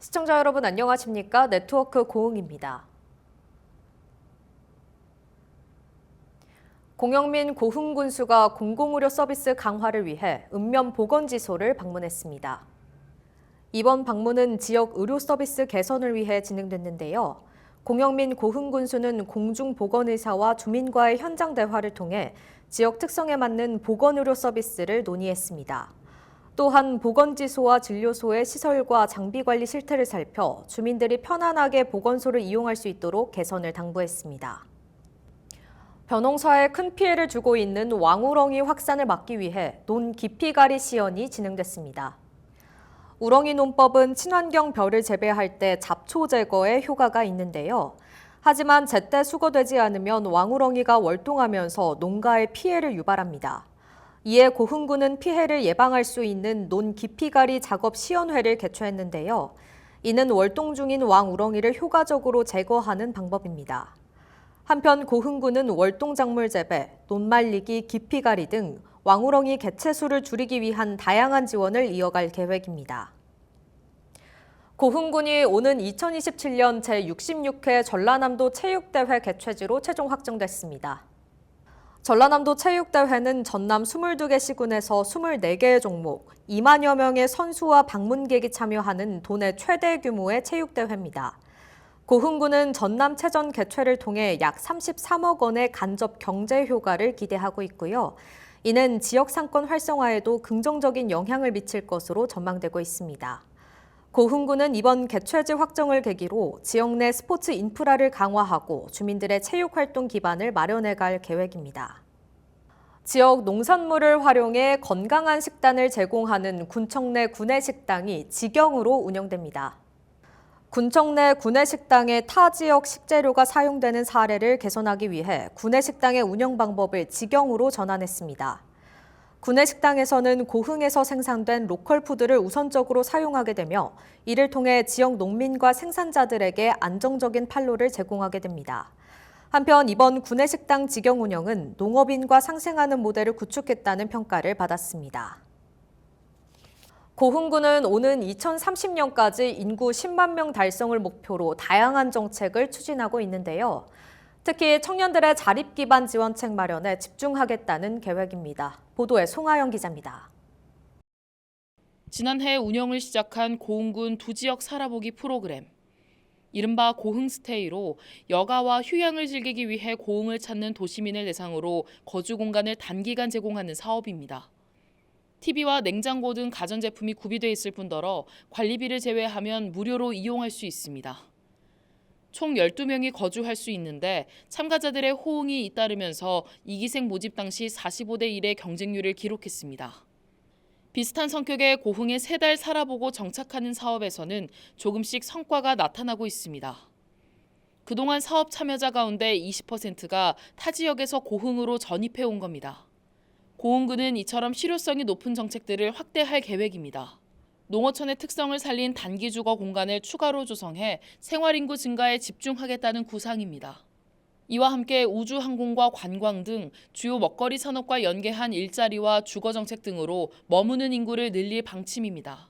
시청자 여러분 안녕하십니까? 네트워크 고흥입니다. 공영민 고흥군수가 공공의료 서비스 강화를 위해 읍면보건지소를 방문했습니다. 이번 방문은 지역 의료 서비스 개선을 위해 진행됐는데요. 공영민 고흥군수는 공중보건의사와 주민과의 현장 대화를 통해 지역 특성에 맞는 보건의료 서비스를 논의했습니다. 또한 보건지소와 진료소의 시설과 장비 관리 실태를 살펴 주민들이 편안하게 보건소를 이용할 수 있도록 개선을 당부했습니다. 벼농사에 큰 피해를 주고 있는 왕우렁이 확산을 막기 위해 논 깊이가리 시연이 진행됐습니다. 우렁이 논법은 친환경 벼를 재배할 때 잡초 제거에 효과가 있는데요. 하지만 제때 수거되지 않으면 왕우렁이가 월동하면서 농가에 피해를 유발합니다. 이에 고흥군은 피해를 예방할 수 있는 논 깊이가리 작업 시연회를 개최했는데요. 이는 월동 중인 왕우렁이를 효과적으로 제거하는 방법입니다. 한편 고흥군은 월동작물 재배, 논 말리기, 깊이가리 등 왕우렁이 개체수를 줄이기 위한 다양한 지원을 이어갈 계획입니다. 고흥군이 오는 2027년 제66회 전라남도 체육대회 개최지로 최종 확정됐습니다. 전라남도 체육대회는 전남 22개 시군에서 24개의 종목, 2만여 명의 선수와 방문객이 참여하는 도내 최대 규모의 체육대회입니다. 고흥군은 전남체전 개최를 통해 약 33억 원의 간접 경제 효과를 기대하고 있고요. 이는 지역 상권 활성화에도 긍정적인 영향을 미칠 것으로 전망되고 있습니다. 고흥군은 이번 개최지 확정을 계기로 지역 내 스포츠 인프라를 강화하고 주민들의 체육활동 기반을 마련해갈 계획입니다. 지역 농산물을 활용해 건강한 식단을 제공하는 군청 내 구내식당이 직영으로 운영됩니다. 군청 내 구내식당의 타 지역 식재료가 사용되는 사례를 개선하기 위해 구내식당의 운영 방법을 직영으로 전환했습니다. 구내식당에서는 고흥에서 생산된 로컬 푸드를 우선적으로 사용하게 되며 이를 통해 지역 농민과 생산자들에게 안정적인 판로를 제공하게 됩니다. 한편 이번 구내식당 직영 운영은 농업인과 상생하는 모델을 구축했다는 평가를 받았습니다. 고흥군은 오는 2030년까지 인구 10만 명 달성을 목표로 다양한 정책을 추진하고 있는데요. 특히 청년들의 자립 기반 지원책 마련에 집중하겠다는 계획입니다. 보도에 송하영 기자입니다. 지난해 운영을 시작한 고흥군 두 지역 살아보기 프로그램. 이른바 고흥스테이로 여가와 휴양을 즐기기 위해 고흥을 찾는 도시민을 대상으로 거주 공간을 단기간 제공하는 사업입니다. TV와 냉장고 등 가전제품이 구비돼 있을 뿐더러 관리비를 제외하면 무료로 이용할 수 있습니다. 총 12명이 거주할 수 있는데 참가자들의 호응이 잇따르면서 이기생 모집 당시 45대 1의 경쟁률을 기록했습니다. 비슷한 성격의 고흥에 3달 살아보고 정착하는 사업에서는 조금씩 성과가 나타나고 있습니다. 그동안 사업 참여자 가운데 20%가 타 지역에서 고흥으로 전입해 온 겁니다. 고흥군은 이처럼 실효성이 높은 정책들을 확대할 계획입니다. 농어촌의 특성을 살린 단기 주거 공간을 추가로 조성해 생활인구 증가에 집중하겠다는 구상입니다. 이와 함께 우주항공과 관광 등 주요 먹거리 산업과 연계한 일자리와 주거 정책 등으로 머무는 인구를 늘릴 방침입니다.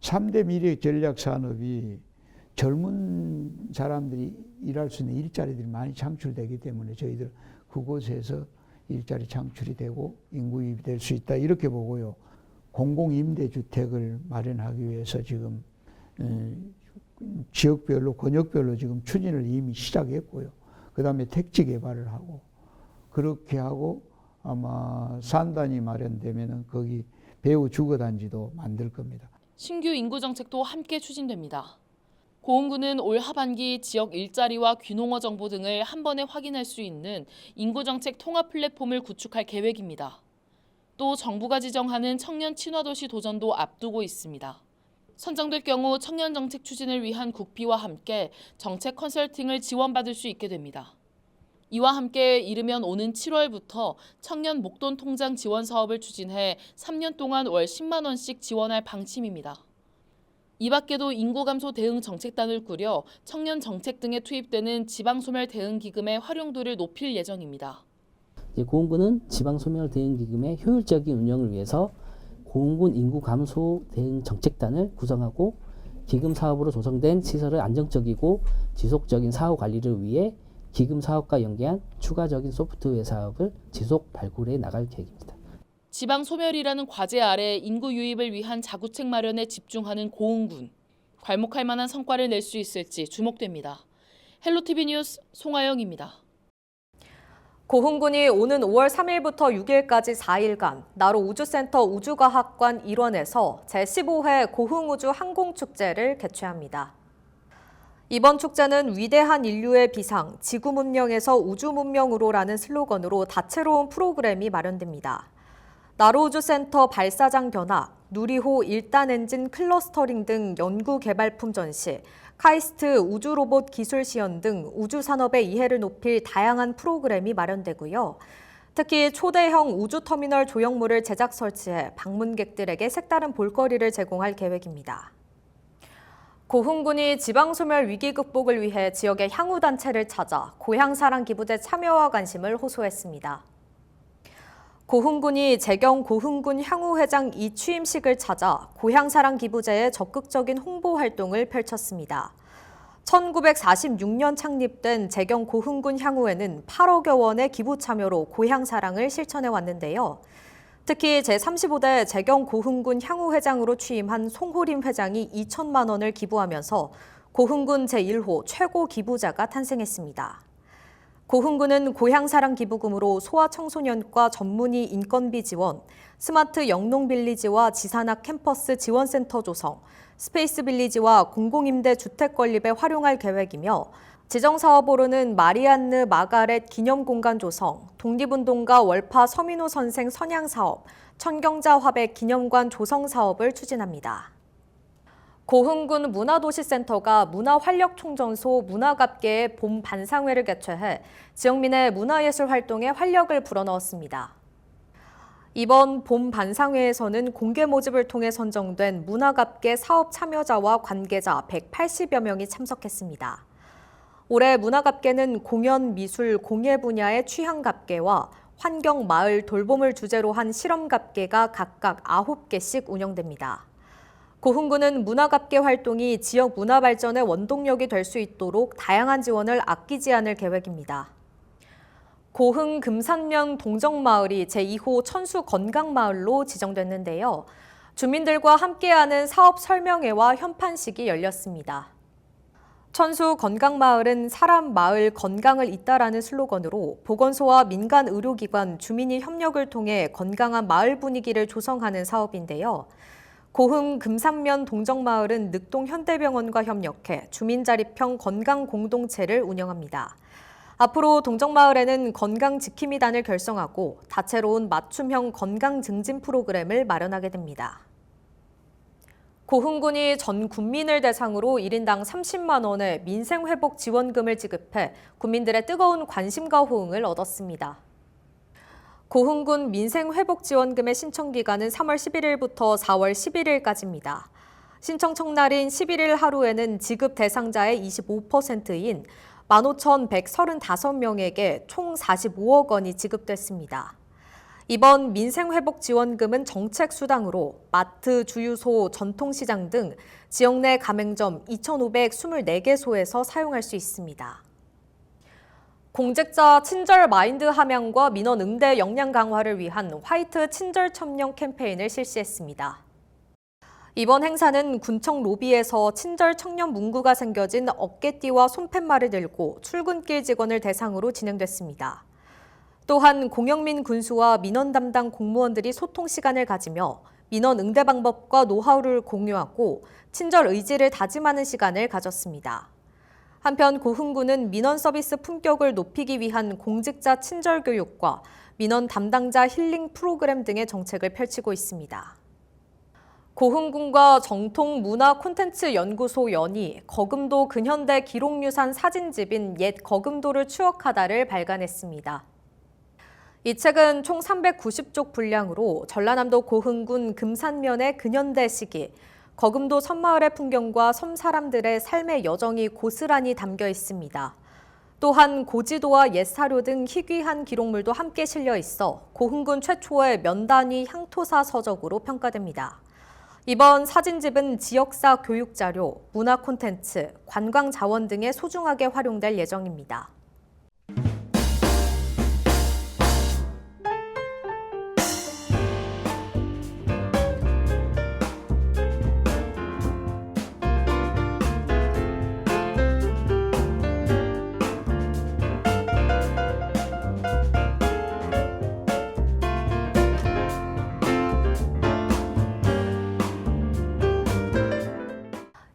3대 미래 전략 산업이 젊은 사람들이 일할 수 있는 일자리들이 많이 창출되기 때문에 저희들 그곳에서 일자리 창출이 되고 인구 유입이 될 수 있다 이렇게 보고요. 공공임대주택을 마련하기 위해서 지금 지역별로 권역별로 지금 추진을 이미 시작했고요. 그다음에 택지 개발을 하고 그렇게 하고 아마 산단이 마련되면은 거기 배후 주거단지도 만들 겁니다. 신규 인구 정책도 함께 추진됩니다. 고흥군은 올 하반기 지역 일자리와 귀농어 정보 등을 한 번에 확인할 수 있는 인구정책 통합 플랫폼을 구축할 계획입니다. 또 정부가 지정하는 청년 친화도시 도전도 앞두고 있습니다. 선정될 경우 청년 정책 추진을 위한 국비와 함께 정책 컨설팅을 지원받을 수 있게 됩니다. 이와 함께 이르면 오는 7월부터 청년 목돈 통장 지원 사업을 추진해 3년 동안 월 10만 원씩 지원할 방침입니다. 이 밖에도 인구 감소 대응 정책단을 꾸려 청년 정책 등에 투입되는 지방소멸 대응 기금의 활용도를 높일 예정입니다. 고흥군은 지방소멸 대응 기금의 효율적인 운영을 위해서 고흥군 인구 감소 대응 정책단을 구성하고 기금 사업으로 조성된 시설의 안정적이고 지속적인 사후 관리를 위해 기금 사업과 연계한 추가적인 소프트웨어 사업을 지속 발굴해 나갈 계획입니다. 지방 소멸이라는 과제 아래 인구 유입을 위한 자구책 마련에 집중하는 고흥군. 괄목할 만한 성과를 낼 수 있을지 주목됩니다. 헬로티비 뉴스 송하영입니다. 고흥군이 오는 5월 3일부터 6일까지 4일간 나로 우주센터 우주과학관 일원에서 제15회 고흥우주 항공축제를 개최합니다. 이번 축제는 위대한 인류의 비상, 지구 문명에서 우주 문명으로라는 슬로건으로 다채로운 프로그램이 마련됩니다. 나로우주센터 발사장 견학, 누리호 1단 엔진 클러스터링 등 연구개발품 전시, 카이스트 우주로봇 기술 시연 등 우주산업의 이해를 높일 다양한 프로그램이 마련되고요. 특히 초대형 우주터미널 조형물을 제작 설치해 방문객들에게 색다른 볼거리를 제공할 계획입니다. 고흥군이 지방소멸 위기 극복을 위해 지역의 향후단체를 찾아 고향사랑 기부제 참여와 관심을 호소했습니다. 고흥군이 재경 고흥군 향후회장 이취임식을 찾아 고향사랑 기부제의 적극적인 홍보 활동을 펼쳤습니다. 1946년 창립된 재경 고흥군 향후회는 8억여 원의 기부 참여로 고향사랑을 실천해 왔는데요. 특히 제35대 재경 고흥군 향후회장으로 취임한 송호림 회장이 2천만 원을 기부하면서 고흥군 제1호 최고 기부자가 탄생했습니다. 고흥군은 고향사랑 기부금으로 소아청소년과 전문의 인건비 지원, 스마트 영농빌리지와 지산학 캠퍼스 지원센터 조성, 스페이스 빌리지와 공공임대 주택 건립에 활용할 계획이며 지정사업으로는 마리안느 마가렛 기념공간 조성, 독립운동가 월파 서민호 선생 선양사업, 천경자 화백 기념관 조성 사업을 추진합니다. 고흥군 문화도시센터가 문화활력총전소 문화갑계의 봄 반상회를 개최해 지역민의 문화예술 활동에 활력을 불어넣었습니다. 이번 봄 반상회에서는 공개 모집을 통해 선정된 문화갑계 사업 참여자와 관계자 180여 명이 참석했습니다. 올해 문화갑계는 공연, 미술, 공예 분야의 취향갑계와 환경, 마을, 돌봄을 주제로 한 실험갑계가 각각 9개씩 운영됩니다. 고흥군은 문화갑계 활동이 지역 문화 발전의 원동력이 될 수 있도록 다양한 지원을 아끼지 않을 계획입니다. 고흥 금산면 동정마을이 제2호 천수 건강마을로 지정됐는데요. 주민들과 함께하는 사업 설명회와 현판식이 열렸습니다. 천수 건강마을은 사람, 마을, 건강을 잇다라는 슬로건으로 보건소와 민간 의료기관, 주민이 협력을 통해 건강한 마을 분위기를 조성하는 사업인데요. 고흥 금산면 동정마을은 늑동 현대병원과 협력해 주민자립형 건강공동체를 운영합니다. 앞으로 동정마을에는 건강지킴이단을 결성하고 다채로운 맞춤형 건강증진 프로그램을 마련하게 됩니다. 고흥군이 전 국민을 대상으로 1인당 30만 원의 민생회복 지원금을 지급해 국민들의 뜨거운 관심과 호응을 얻었습니다. 고흥군 민생회복지원금의 신청기간은 3월 11일부터 4월 11일까지입니다. 신청 첫날인 11일 하루에는 지급 대상자의 25%인 15,135명에게 총 45억 원이 지급됐습니다. 이번 민생회복지원금은 정책수당으로 마트, 주유소, 전통시장 등 지역 내 가맹점 2,524개소에서 사용할 수 있습니다. 공직자 친절 마인드 함양과 민원 응대 역량 강화를 위한 화이트 친절 첨령 캠페인을 실시했습니다. 이번 행사는 군청 로비에서 친절 청년 문구가 생겨진 어깨띠와 손팻말을 들고 출근길 직원을 대상으로 진행됐습니다. 또한 공영민 군수와 민원 담당 공무원들이 소통 시간을 가지며 민원 응대 방법과 노하우를 공유하고 친절 의지를 다짐하는 시간을 가졌습니다. 한편 고흥군은 민원 서비스 품격을 높이기 위한 공직자 친절 교육과 민원 담당자 힐링 프로그램 등의 정책을 펼치고 있습니다. 고흥군과 정통문화콘텐츠연구소 연이 거금도 근현대 기록유산 사진집인 옛 거금도를 추억하다를 발간했습니다. 이 책은 총 390쪽 분량으로 전라남도 고흥군 금산면의 근현대 시기, 거금도 섬마을의 풍경과 섬 사람들의 삶의 여정이 고스란히 담겨 있습니다. 또한 고지도와 옛사료 등 희귀한 기록물도 함께 실려 있어 고흥군 최초의 면단위 향토사 서적으로 평가됩니다. 이번 사진집은 지역사 교육자료, 문화 콘텐츠, 관광 자원 등에 소중하게 활용될 예정입니다.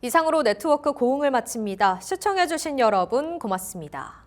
이상으로 네트워크 고흥을 마칩니다. 시청해주신 여러분 고맙습니다.